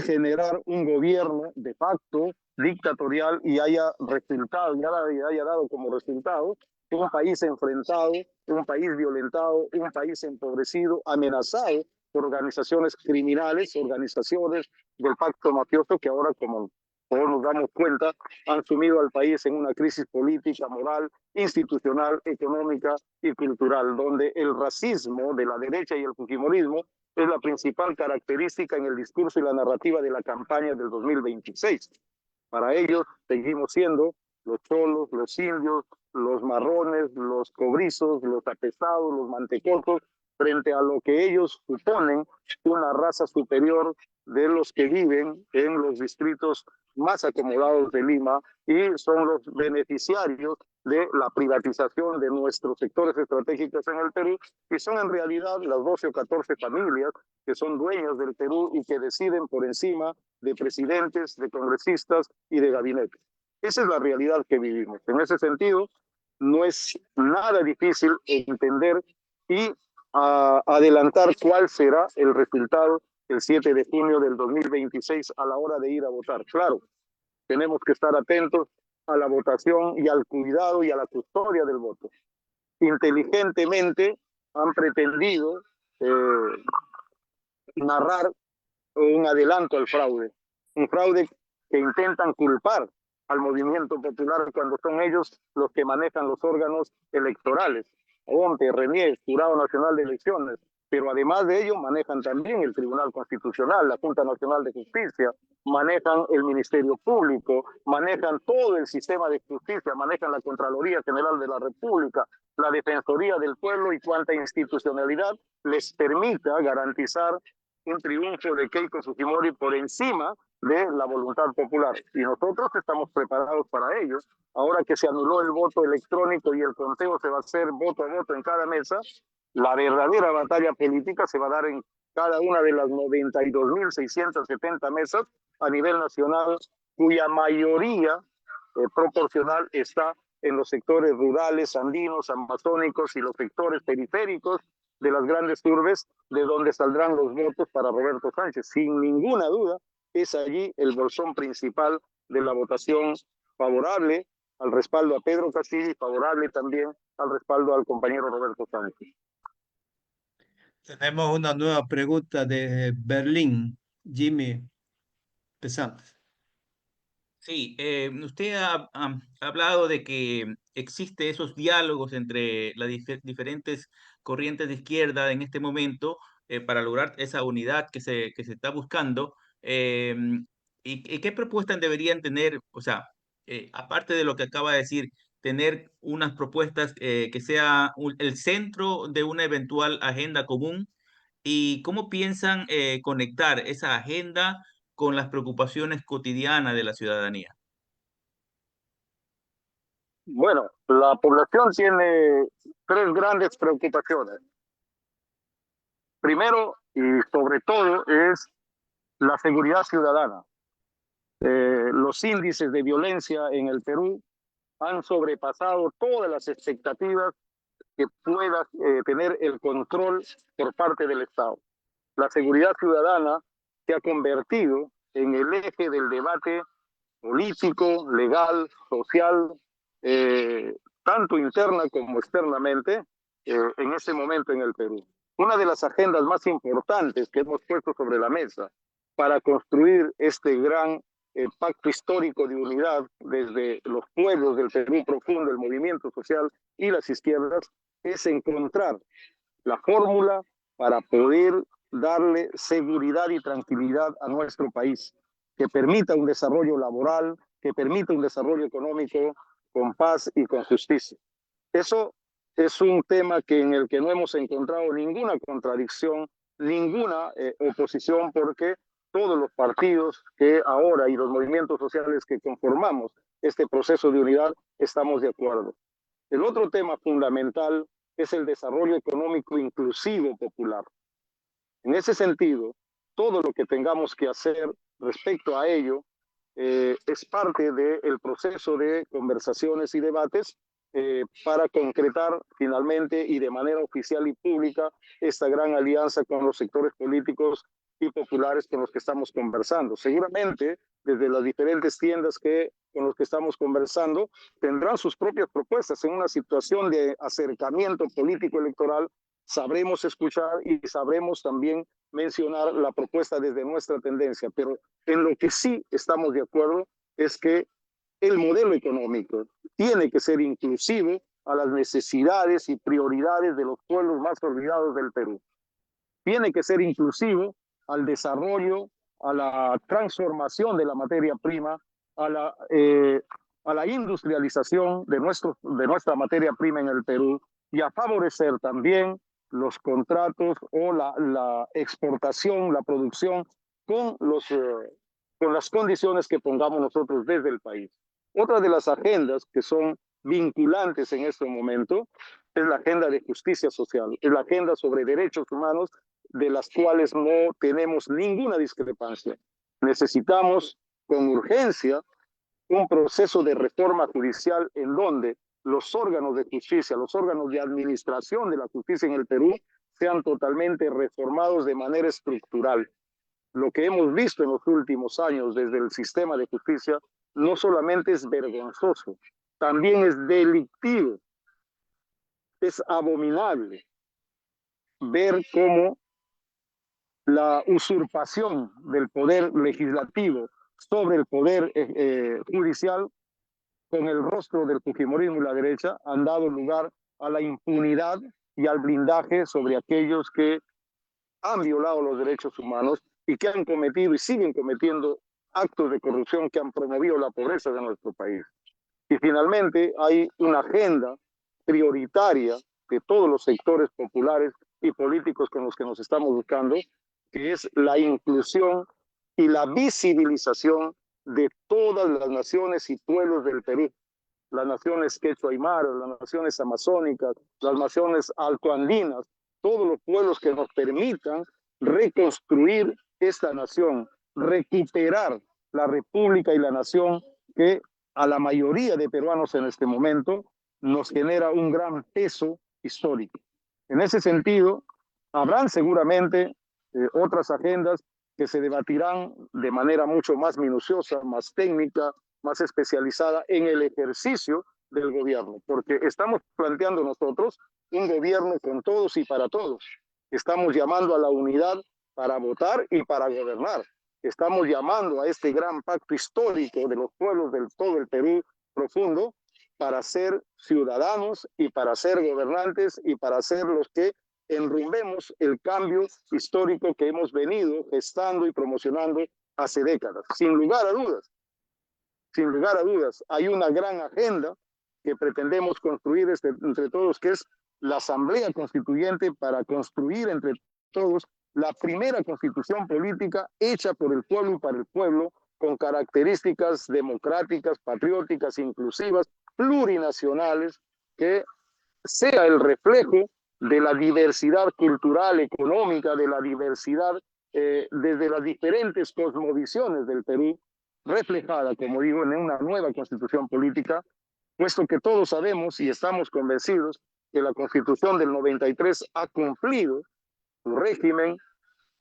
generar un gobierno de facto dictatorial y haya resultado, y haya dado como resultado un país enfrentado, un país violentado, un país empobrecido, amenazado por organizaciones criminales, organizaciones del pacto mafioso que ahora, como todos nos damos cuenta, han sumido al país en una crisis política, moral, institucional, económica y cultural, donde el racismo de la derecha y el fujimorismo es la principal característica en el discurso y la narrativa de la campaña del 2026. Para ellos seguimos siendo los cholos, los indios, los marrones, los cobrizos, los apesados, los mantecosos, frente a lo que ellos suponen una raza superior de los que viven en los distritos más acomodados de Lima y son los beneficiarios de la privatización de nuestros sectores estratégicos en el Perú, y son en realidad las 12 o 14 familias que son dueñas del Perú y que deciden por encima de presidentes, de congresistas y de gabinetes. Esa es la realidad que vivimos. En ese sentido, no es nada difícil entender y adelantar cuál será el resultado el 7 de junio del 2026 a la hora de ir a votar. Claro, tenemos que estar atentos a la votación y al cuidado y a la custodia del voto. Inteligentemente han pretendido narrar un adelanto al fraude, un fraude que intentan culpar al movimiento popular cuando son ellos los que manejan los órganos electorales, ONTE, RENIEC, Jurado Nacional de Elecciones, pero además de ello manejan también el Tribunal Constitucional, la Junta Nacional de Justicia, manejan el Ministerio Público, manejan todo el sistema de justicia, manejan la Contraloría General de la República, la Defensoría del Pueblo y cuanta institucionalidad les permita garantizar un triunfo de Keiko Fujimori por encima de la voluntad popular. Y nosotros estamos preparados para ello. Ahora que se anuló el voto electrónico y el conteo se va a hacer voto a voto en cada mesa, la verdadera batalla política se va a dar en cada una de las 92.670 mesas a nivel nacional, cuya mayoría proporcional está en los sectores rurales, andinos, amazónicos y los sectores periféricos de las grandes urbes, de donde saldrán los votos para Roberto Sánchez. Sin ninguna duda, es allí el bolsón principal de la votación favorable al respaldo a Pedro Castillo y favorable también al respaldo al compañero Roberto Sánchez. Tenemos una nueva pregunta de Berlín. Jimmy, empezamos. Sí, usted ha hablado de que existe esos diálogos entre las diferentes corrientes de izquierda en este momento para lograr esa unidad que se está buscando. ¿Y qué propuestas deberían tener? O sea, aparte de lo que acaba de decir, tener unas propuestas que sea el centro de una eventual agenda común. ¿Y cómo piensan conectar esa agenda con las preocupaciones cotidianas de la ciudadanía? Bueno, la población tiene tres grandes preocupaciones. Primero y sobre todo es la seguridad ciudadana. Los índices de violencia en el Perú han sobrepasado todas las expectativas que pueda tener el control por parte del Estado. La seguridad ciudadana se ha convertido en el eje del debate político, legal, social, tanto interna como externamente, en este momento en el Perú. Una de las agendas más importantes que hemos puesto sobre la mesa para construir este gran pacto histórico de unidad desde los pueblos del Perú profundo, el movimiento social y las izquierdas, es encontrar la fórmula para poder darle seguridad y tranquilidad a nuestro país, que permita un desarrollo laboral, que permita un desarrollo económico con paz y con justicia. Eso es un tema en el que no hemos encontrado ninguna contradicción, ninguna oposición, porque todos los partidos que ahora y los movimientos sociales que conformamos este proceso de unidad estamos de acuerdo. El otro tema fundamental es el desarrollo económico inclusivo popular. En ese sentido, todo lo que tengamos que hacer respecto a ello es parte del proceso de conversaciones y debates para concretar finalmente y de manera oficial y pública esta gran alianza con los sectores políticos y populares con los que estamos conversando. Seguramente, desde las diferentes tiendas con los que estamos conversando, tendrán sus propias propuestas en una situación de acercamiento político electoral. Sabremos escuchar y sabremos también mencionar la propuesta desde nuestra tendencia, pero en lo que sí estamos de acuerdo es que el modelo económico tiene que ser inclusivo a las necesidades y prioridades de los pueblos más olvidados del Perú. Tiene que ser inclusivo al desarrollo, a la transformación de la materia prima, a la industrialización de nuestra materia prima en el Perú y a favorecer también los contratos o la exportación, la producción con las condiciones que pongamos nosotros desde el país. Otra de las agendas que son vinculantes en este momento es la agenda de justicia social, es la agenda sobre derechos humanos, de las cuales no tenemos ninguna discrepancia. Necesitamos con urgencia un proceso de reforma judicial en donde los órganos de justicia, los órganos de administración de la justicia en el Perú sean totalmente reformados de manera estructural. Lo que hemos visto en los últimos años desde el sistema de justicia no solamente es vergonzoso, también es delictivo. Es abominable ver cómo la usurpación del poder legislativo sobre el poder judicial con el rostro del fujimorismo y la derecha han dado lugar a la impunidad y al blindaje sobre aquellos que han violado los derechos humanos y que han cometido y siguen cometiendo actos de corrupción que han promovido la pobreza de nuestro país. Y finalmente hay una agenda prioritaria de todos los sectores populares y políticos con los que nos estamos buscando, que es la inclusión y la visibilización de todas las naciones y pueblos del Perú, las naciones quechua-aymaras, las naciones amazónicas, las naciones altoandinas, todos los pueblos que nos permitan reconstruir esta nación, recuperar la república y la nación que a la mayoría de peruanos en este momento nos genera un gran peso histórico. En ese sentido, habrán seguramente otras agendas que se debatirán de manera mucho más minuciosa, más técnica, más especializada en el ejercicio del gobierno, porque estamos planteando nosotros un gobierno con todos y para todos. Estamos llamando a la unidad para votar y para gobernar. Estamos llamando a este gran pacto histórico de los pueblos del todo el Perú profundo para ser ciudadanos y para ser gobernantes y para ser los que enrumbemos el cambio histórico que hemos venido gestando y promocionando hace décadas. Sin lugar a dudas, hay una gran agenda que pretendemos construir entre todos, que es la Asamblea Constituyente para construir entre todos la primera constitución política hecha por el pueblo y para el pueblo, con características democráticas, patrióticas, inclusivas, plurinacionales, que sea el reflejo de la diversidad cultural, económica, de la diversidad desde las diferentes cosmovisiones del Perú, reflejada, como digo, en una nueva constitución política, puesto que todos sabemos y estamos convencidos que la Constitución del 93 ha cumplido su régimen,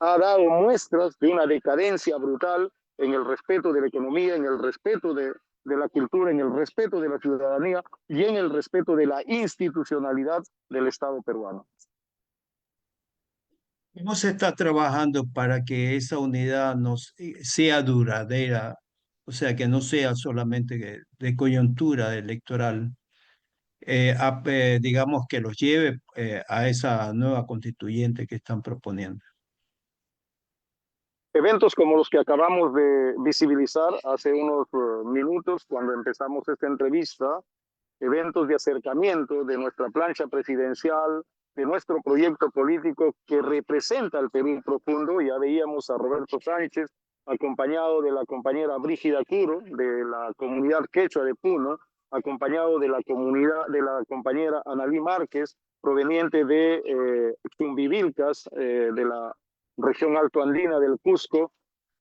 ha dado muestras de una decadencia brutal en el respeto de la economía, en el respeto de la cultura, en el respeto de la ciudadanía y en el respeto de la institucionalidad del Estado peruano. ¿Cómo se está trabajando para que esa unidad sea duradera? O sea, que no sea solamente de coyuntura electoral, digamos que los lleve a esa nueva constituyente que están proponiendo. Eventos como los que acabamos de visibilizar hace unos minutos cuando empezamos esta entrevista, eventos de acercamiento de nuestra plancha presidencial, de nuestro proyecto político que representa al Perú profundo. Ya veíamos a Roberto Sánchez acompañado de la compañera Brígida Curo, de la comunidad quechua de Puno, acompañado de la compañera Analí Márquez, proveniente de Chumbivilcas, de la región alto andina del Cusco.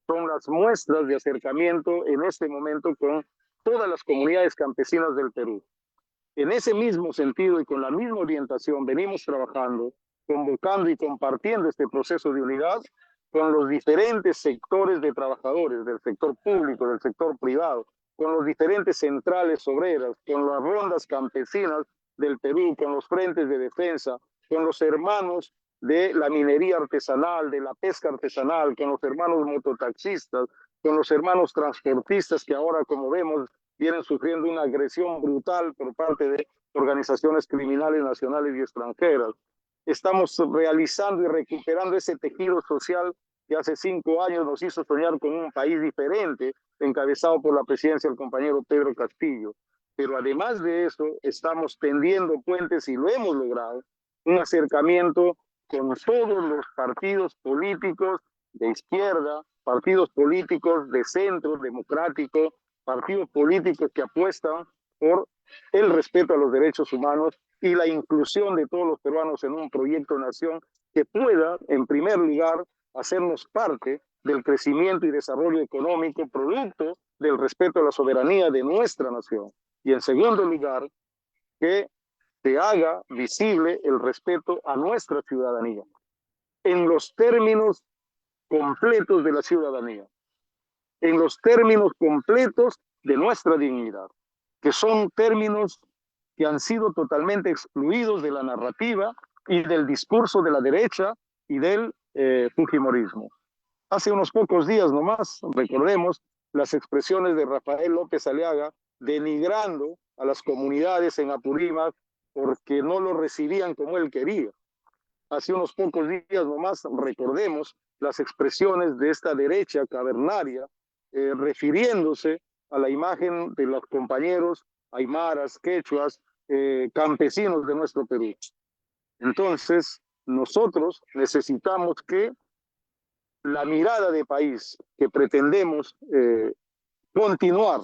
Son las muestras de acercamiento en este momento con todas las comunidades campesinas del Perú. En ese mismo sentido y con la misma orientación venimos trabajando, convocando y compartiendo este proceso de unidad con los diferentes sectores de trabajadores, del sector público, del sector privado, con los diferentes centrales obreras, con las rondas campesinas del Perú, con los frentes de defensa, con los hermanos de la minería artesanal, de la pesca artesanal, con los hermanos mototaxistas, con los hermanos transportistas que ahora, como vemos, vienen sufriendo una agresión brutal por parte de organizaciones criminales nacionales y extranjeras. Estamos realizando y recuperando ese tejido social que hace 5 años nos hizo soñar con un país diferente, encabezado por la presidencia del compañero Pedro Castillo. Pero además de eso, estamos tendiendo puentes y lo hemos logrado, un acercamiento con todos los partidos políticos de izquierda, partidos políticos de centro democrático, partidos políticos que apuestan por el respeto a los derechos humanos y la inclusión de todos los peruanos en un proyecto de nación que pueda, en primer lugar, hacernos parte del crecimiento y desarrollo económico producto del respeto a la soberanía de nuestra nación. Y en segundo lugar, que se haga visible el respeto a nuestra ciudadanía en los términos completos de la ciudadanía, en los términos completos de nuestra dignidad, que son términos que han sido totalmente excluidos de la narrativa y del discurso de la derecha y del fujimorismo. Hace unos pocos días nomás, recordemos las expresiones de Rafael López Aliaga denigrando a las comunidades en Apurímac porque no lo recibían como él quería. Hace unos pocos días nomás recordemos las expresiones de esta derecha cavernaria refiriéndose a la imagen de los compañeros aymaras, quechuas, campesinos de nuestro Perú. Entonces, nosotros necesitamos que la mirada de país que pretendemos continuar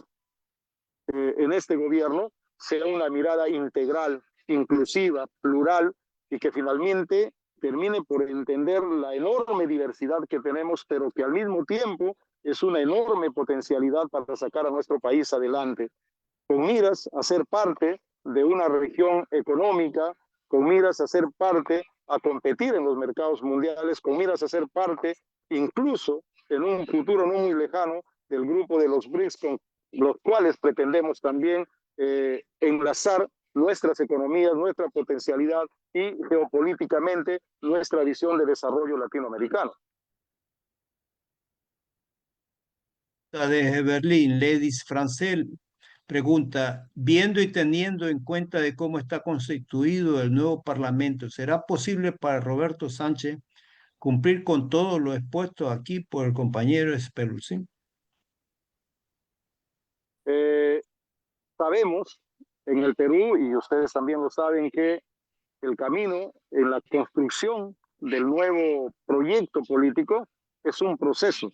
en este gobierno sea una mirada integral, inclusiva, plural, y que finalmente termine por entender la enorme diversidad que tenemos, pero que al mismo tiempo es una enorme potencialidad para sacar a nuestro país adelante, con miras a ser parte de una región económica, con miras a ser parte, a competir en los mercados mundiales, con miras a ser parte, incluso en un futuro no muy lejano, del grupo de los BRICS, con los cuales pretendemos también enlazar nuestras economías, nuestra potencialidad y geopolíticamente nuestra visión de desarrollo latinoamericano. Desde Berlín, Ledis Francel pregunta, viendo y teniendo en cuenta de cómo está constituido el nuevo Parlamento, ¿será posible para Roberto Sánchez cumplir con todo lo expuesto aquí por el compañero Spelucci? Sabemos en el Perú, y ustedes también lo saben, que el camino en la construcción del nuevo proyecto político es un proceso.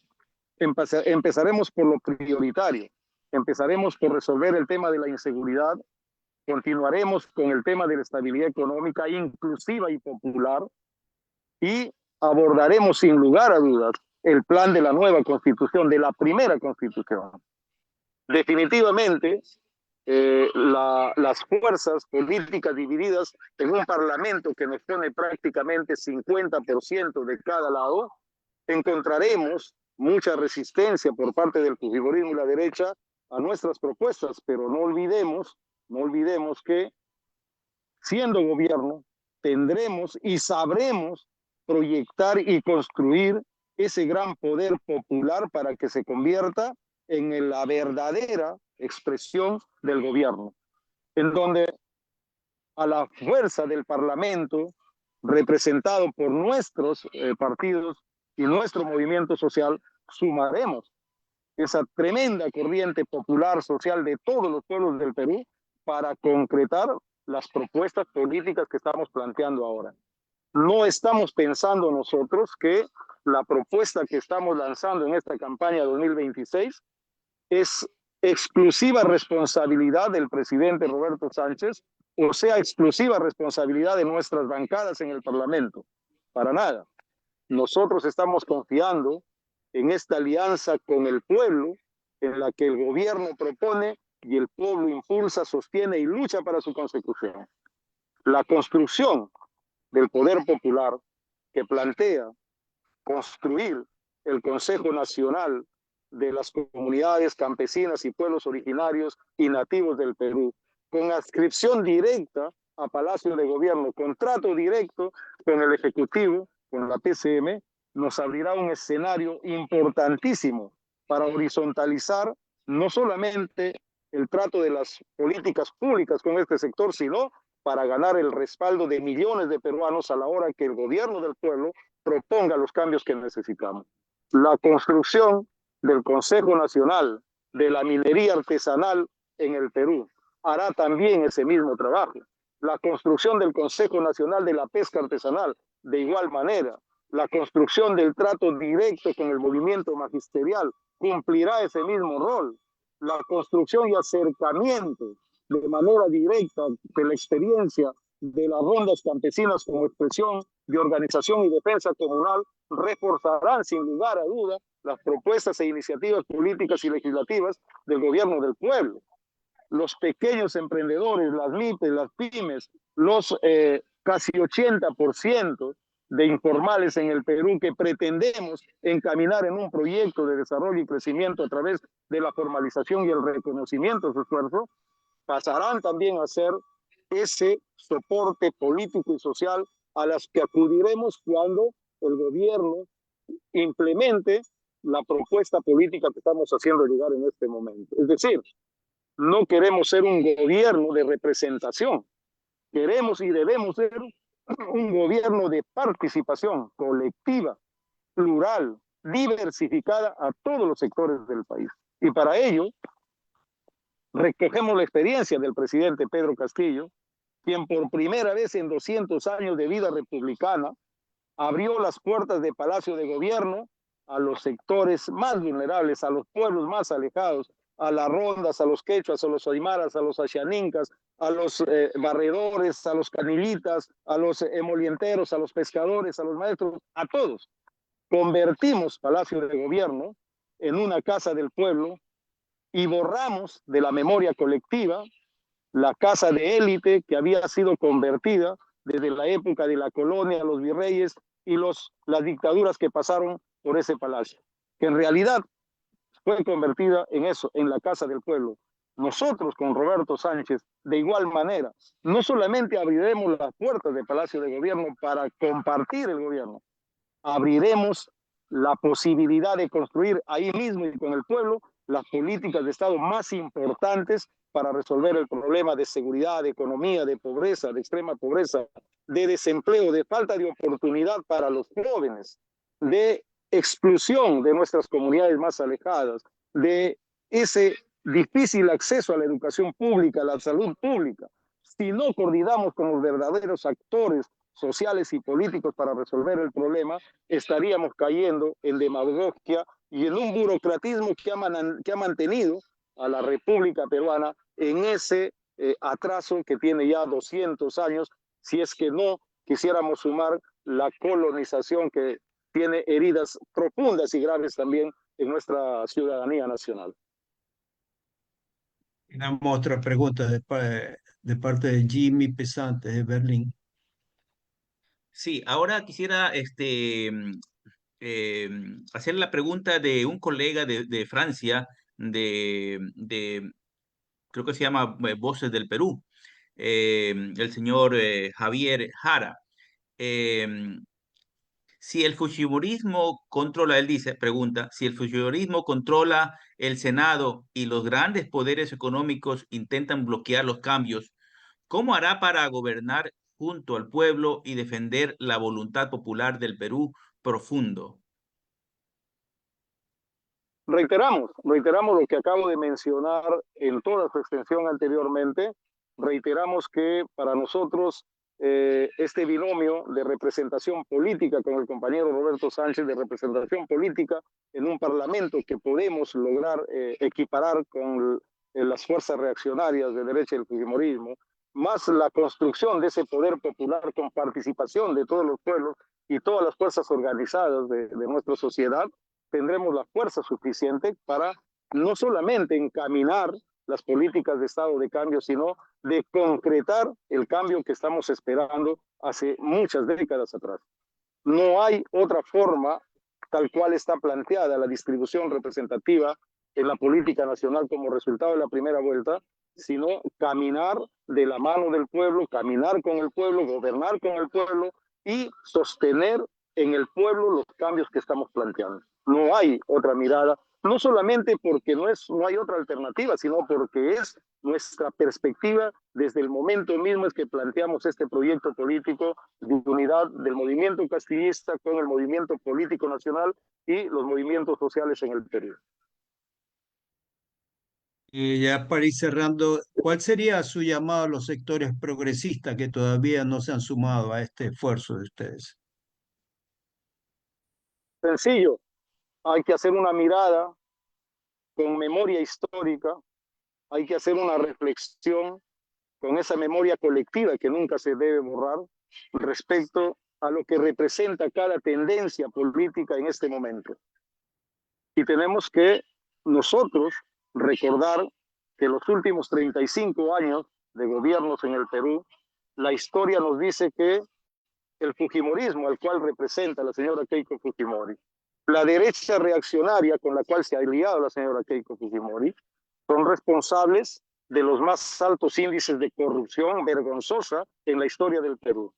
Empezaremos por lo prioritario, empezaremos por resolver el tema de la inseguridad, continuaremos con el tema de la estabilidad económica inclusiva y popular y abordaremos sin lugar a dudas el plan de la nueva constitución, de la primera constitución. Definitivamente, las fuerzas políticas divididas en un parlamento que nos pone prácticamente 50% de cada lado, encontraremos mucha resistencia por parte del fujimorismo y la derecha a nuestras propuestas, pero no olvidemos que siendo gobierno tendremos y sabremos proyectar y construir ese gran poder popular para que se convierta en la verdadera expresión del gobierno, en donde a la fuerza del Parlamento, representado por nuestros partidos y nuestro movimiento social, sumaremos esa tremenda corriente popular social de todos los pueblos del Perú para concretar las propuestas políticas que estamos planteando ahora. No estamos pensando nosotros que la propuesta que estamos lanzando en esta campaña 2026 es exclusiva responsabilidad del presidente Roberto Sánchez, o sea, exclusiva responsabilidad de nuestras bancadas en el Parlamento. Para nada. Nosotros estamos confiando en esta alianza con el pueblo, en la que el gobierno propone y el pueblo impulsa, sostiene y lucha para su consecución. La construcción del poder popular que plantea construir el Consejo Nacional de las Comunidades Campesinas y Pueblos Originarios y Nativos del Perú, con adscripción directa a Palacio de Gobierno, contrato directo con el Ejecutivo, con la PCM, nos abrirá un escenario importantísimo para horizontalizar no solamente el trato de las políticas públicas con este sector, sino para ganar el respaldo de millones de peruanos a la hora que el gobierno del pueblo proponga los cambios que necesitamos. La construcción del Consejo Nacional de la Minería Artesanal en el Perú hará también ese mismo trabajo. La construcción del Consejo Nacional de la Pesca Artesanal, de igual manera. La construcción del trato directo con el movimiento magisterial cumplirá ese mismo rol. La construcción y acercamiento de manera directa de la experiencia de las rondas campesinas como expresión de organización y defensa comunal reforzarán sin lugar a duda las propuestas e iniciativas políticas y legislativas del gobierno del pueblo. Los pequeños emprendedores, las MIPES, las pymes, los casi 80% de informales en el Perú que pretendemos encaminar en un proyecto de desarrollo y crecimiento a través de la formalización y el reconocimiento de su esfuerzo, pasarán también a ser ese soporte político y social a las que acudiremos cuando el gobierno implemente la propuesta política que estamos haciendo llegar en este momento. Es decir, no queremos ser un gobierno de representación, queremos y debemos ser un gobierno de participación colectiva, plural, diversificada a todos los sectores del país. Y para ello, recogemos la experiencia del presidente Pedro Castillo, quien por primera vez en 200 años de vida republicana abrió las puertas de Palacio de Gobierno a los sectores más vulnerables, a los pueblos más alejados, a las rondas, a los quechuas, a los aymaras, a los axianincas, a los barredores, a los canilitas, a los emolienteros, a los pescadores, a los maestros, a todos. Convertimos Palacio de Gobierno en una casa del pueblo y borramos de la memoria colectiva la casa de élite que había sido convertida desde la época de la colonia, los virreyes y las dictaduras que pasaron por ese palacio, que en realidad fue convertida en eso, en la casa del pueblo. Nosotros con Roberto Sánchez, de igual manera, no solamente abriremos las puertas del Palacio de Gobierno para compartir el gobierno, abriremos la posibilidad de construir ahí mismo y con el pueblo las políticas de Estado más importantes para resolver el problema de seguridad, de economía, de pobreza, de extrema pobreza, de desempleo, de falta de oportunidad para los jóvenes, de exclusión de nuestras comunidades más alejadas, de ese difícil acceso a la educación pública, a la salud pública. Si no coordinamos con los verdaderos actores sociales y políticos para resolver el problema, estaríamos cayendo en demagogia y en un burocratismo que ha mantenido a la República Peruana en ese atraso que tiene ya 200 años, si es que no quisiéramos sumar la colonización que tiene heridas profundas y graves también en nuestra ciudadanía nacional. Tenemos otra pregunta de parte de Jimmy Pesante de Berlín. Sí, ahora quisiera hacer la pregunta de un colega de Francia, creo que se llama Voces del Perú, el señor Javier Jara. Si el fujimorismo controla, él dice, pregunta, si el fujimorismo controla el Senado y los grandes poderes económicos intentan bloquear los cambios, ¿cómo hará para gobernar junto al pueblo y defender la voluntad popular del Perú profundo? Reiteramos lo que acabo de mencionar en toda su extensión anteriormente. Reiteramos que para nosotros este binomio de representación política con el compañero Roberto Sánchez, de representación política en un parlamento que podemos lograr equiparar con las fuerzas reaccionarias de derecha del fujimorismo, más la construcción de ese poder popular con participación de todos los pueblos y todas las fuerzas organizadas de nuestra sociedad, tendremos la fuerza suficiente para no solamente encaminar las políticas de estado de cambio, sino de concretar el cambio que estamos esperando hace muchas décadas atrás. No hay otra forma, tal cual está planteada la distribución representativa en la política nacional como resultado de la primera vuelta, sino caminar de la mano del pueblo, caminar con el pueblo, gobernar con el pueblo y sostener en el pueblo los cambios que estamos planteando. No hay otra mirada, no solamente porque no hay otra alternativa, sino porque es nuestra perspectiva desde el momento mismo es que planteamos este proyecto político de unidad del movimiento castillista con el movimiento político nacional y los movimientos sociales en el Perú. Y ya para ir cerrando, ¿cuál sería su llamado a los sectores progresistas que todavía no se han sumado a este esfuerzo de ustedes? Sencillo, hay que hacer una mirada con memoria histórica, hay que hacer una reflexión con esa memoria colectiva que nunca se debe borrar respecto a lo que representa cada tendencia política en este momento. Y tenemos que nosotros recordar que los últimos 35 años de gobiernos en el Perú, la historia nos dice que el fujimorismo, al cual representa la señora Keiko Fujimori, la derecha reaccionaria con la cual se ha aliado la señora Keiko Fujimori, son responsables de los más altos índices de corrupción vergonzosa en la historia del Perú.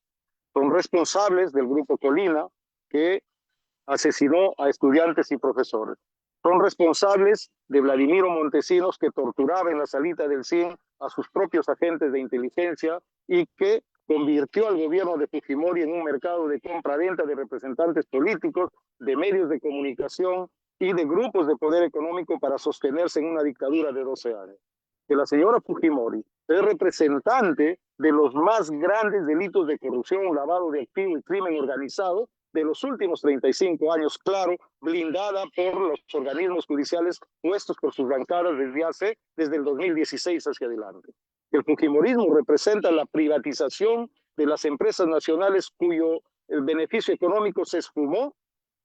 Son responsables del grupo Colina, que asesinó a estudiantes y profesores. Son responsables de Vladimiro Montesinos, que torturaba en la salita del CIN a sus propios agentes de inteligencia y que convirtió al gobierno de Fujimori en un mercado de compra-venta de representantes políticos, de medios de comunicación y de grupos de poder económico para sostenerse en una dictadura de 12 años. Que la señora Fujimori es representante de los más grandes delitos de corrupción, lavado de activos y crimen organizado de los últimos 35 años, claro, blindada por los organismos judiciales puestos por sus bancadas desde el 2016 hacia adelante. El fujimorismo representa la privatización de las empresas nacionales cuyo beneficio económico se esfumó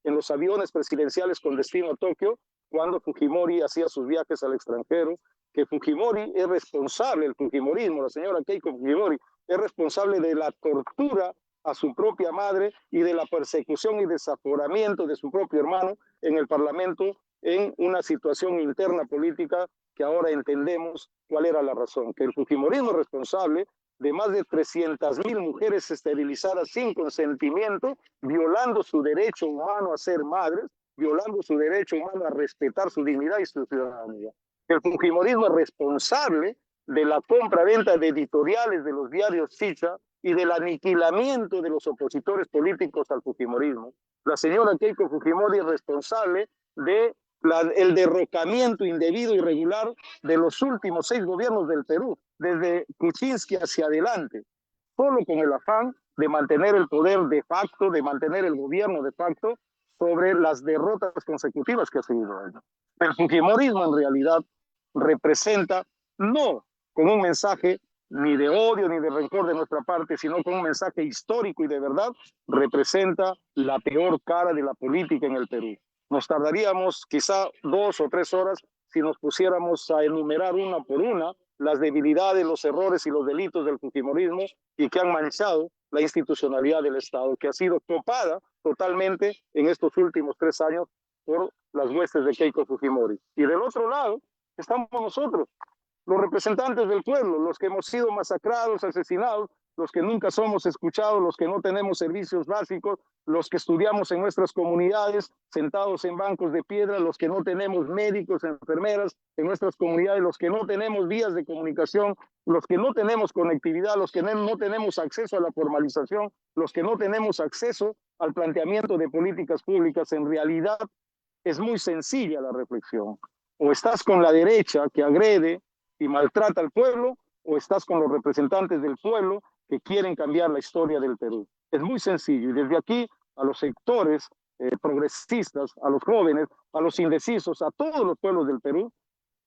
en los aviones presidenciales con destino a Tokio cuando Fujimori hacía sus viajes al extranjero, que Fujimori es responsable, el fujimorismo, la señora Keiko Fujimori, es responsable de la tortura a su propia madre y de la persecución y desaforamiento de su propio hermano en el Parlamento en una situación interna política que ahora entendemos cuál era la razón, que el fujimorismo es responsable de más de 300.000 mujeres esterilizadas sin consentimiento, violando su derecho humano a ser madres, violando su derecho humano a respetar su dignidad y su ciudadanía. El fujimorismo es responsable de la compra-venta de editoriales de los diarios Chicha y del aniquilamiento de los opositores políticos al fujimorismo. La señora Keiko Fujimori es responsable de el derrocamiento indebido y irregular de los últimos 6 gobiernos del Perú, desde Kuczynski hacia adelante, solo con el afán de mantener el poder de facto, de mantener el gobierno de facto sobre las derrotas consecutivas que ha seguido ella. El fujimorismo en realidad representa, no con un mensaje ni de odio ni de rencor de nuestra parte, sino con un mensaje histórico y de verdad, representa la peor cara de la política en el Perú. Nos tardaríamos quizá 2 o 3 horas si nos pusiéramos a enumerar una por una las debilidades, los errores y los delitos del fujimorismo y que han manchado la institucionalidad del Estado, que ha sido copada totalmente en estos últimos 3 años por las huestes de Keiko Fujimori. Y del otro lado estamos nosotros, los representantes del pueblo, los que hemos sido masacrados, asesinados, los que nunca somos escuchados, los que no tenemos servicios básicos, los que estudiamos en nuestras comunidades sentados en bancos de piedra, los que no tenemos médicos, enfermeras en nuestras comunidades, los que no tenemos vías de comunicación, los que no tenemos conectividad, los que no tenemos acceso a la formalización, los que no tenemos acceso al planteamiento de políticas públicas. En realidad es muy sencilla la reflexión. O estás con la derecha que agrede y maltrata al pueblo, o estás con los representantes del pueblo que quieren cambiar la historia del Perú. Es muy sencillo y desde aquí a los sectores progresistas, a los jóvenes, a los indecisos, a todos los pueblos del Perú,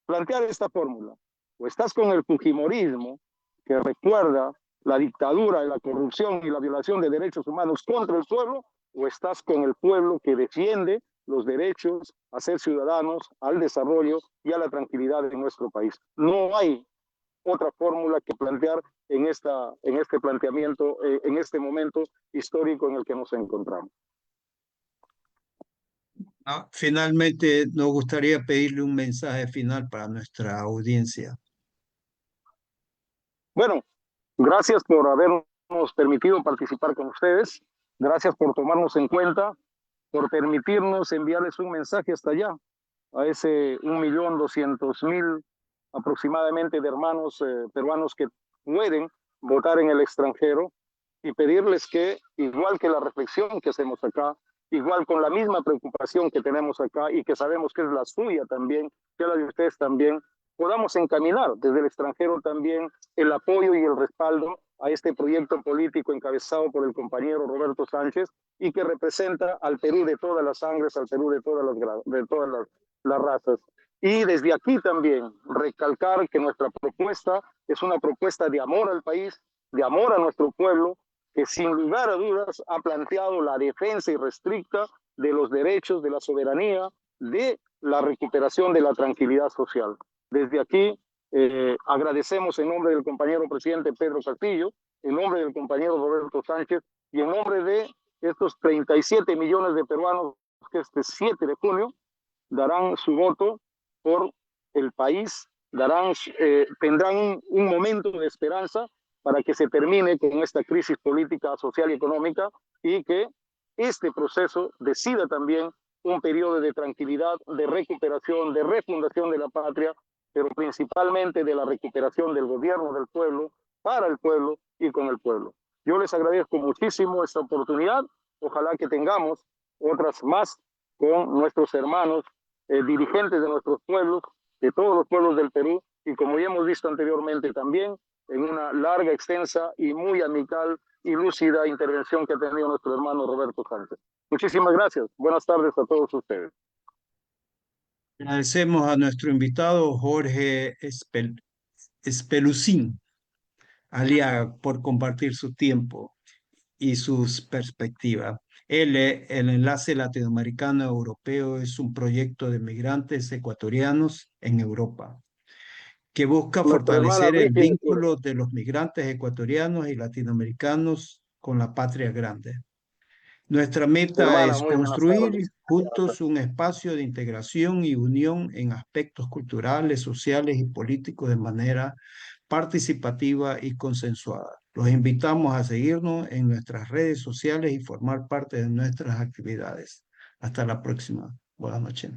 plantear esta fórmula. O estás con el fujimorismo, que recuerda la dictadura, la corrupción y la violación de derechos humanos contra el pueblo, o estás con el pueblo que defiende los derechos a ser ciudadanos, al desarrollo y a la tranquilidad de nuestro país. No hay otra fórmula que plantear en este planteamiento, en este momento histórico en el que nos encontramos. Finalmente, nos gustaría pedirle un mensaje final para nuestra audiencia. Bueno, gracias por habernos permitido participar con ustedes. Gracias por tomarnos en cuenta, por permitirnos enviarles un mensaje hasta allá, a ese 1.200.000 aproximadamente de hermanos peruanos que pueden votar en el extranjero, y pedirles que, igual que la reflexión que hacemos acá, igual con la misma preocupación que tenemos acá y que sabemos que es la suya también, que la de ustedes también, podamos encaminar desde el extranjero también el apoyo y el respaldo a este proyecto político encabezado por el compañero Roberto Sánchez y que representa al Perú de todas las sangres, al Perú de todas las razas. Y desde aquí también recalcar que nuestra propuesta es una propuesta de amor al país, de amor a nuestro pueblo, que sin lugar a dudas ha planteado la defensa irrestricta de los derechos, de la soberanía, de la recuperación de la tranquilidad social. Desde aquí agradecemos en nombre del compañero presidente Pedro Castillo, en nombre del compañero Roberto Sánchez y en nombre de estos 37 millones de peruanos que este 7 de junio darán su voto por el país, tendrán un momento de esperanza para que se termine con esta crisis política, social y económica y que este proceso decida también un periodo de tranquilidad, de recuperación, de refundación de la patria, pero principalmente de la recuperación del gobierno del pueblo, para el pueblo y con el pueblo. Yo les agradezco muchísimo esta oportunidad. Ojalá que tengamos otras más con nuestros hermanos dirigentes de nuestros pueblos, de todos los pueblos del Perú, y como ya hemos visto anteriormente también, en una larga, extensa y muy amical y lúcida intervención que ha tenido nuestro hermano Roberto Sánchez. Muchísimas gracias. Buenas tardes a todos ustedes. Agradecemos a nuestro invitado Jorge Espelucín Aliaga por compartir su tiempo y sus perspectivas. El Enlace Latinoamericano Europeo es un proyecto de migrantes ecuatorianos en Europa que busca fortalecer el vínculo de los migrantes ecuatorianos y latinoamericanos con la patria grande. Nuestra meta es construir juntos un espacio de integración y unión en aspectos culturales, sociales y políticos de manera participativa y consensuada. Los invitamos a seguirnos en nuestras redes sociales y formar parte de nuestras actividades. Hasta la próxima. Buenas noches.